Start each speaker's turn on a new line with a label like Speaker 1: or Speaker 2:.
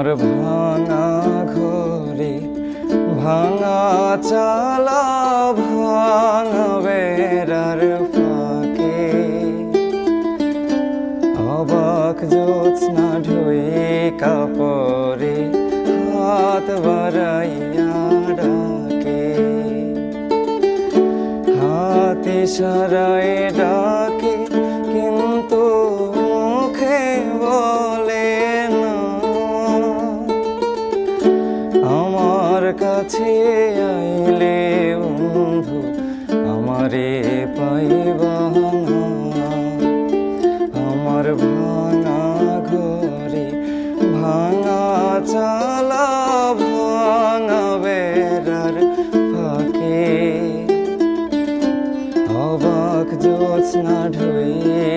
Speaker 1: আমার ভাঙা ঘরে ভাঙা চালা ভাঙা বেড়ার ফাঁকে অবাক জ্যোৎস্না ঢুয়ে কাপড়ে হাত বাড়াইয়া ডাকে, হাত ইশারায় ডাকে কিন্তু মুখে বলে না। আমার কাছে আইলে বন্ধু আমারে পাইবা না। আমার ভাঙা ঘরে ভাঙা চালা ভাঙা বেড়ার ফাঁকে অবাক জ্যোৎস্না ঢুয়ে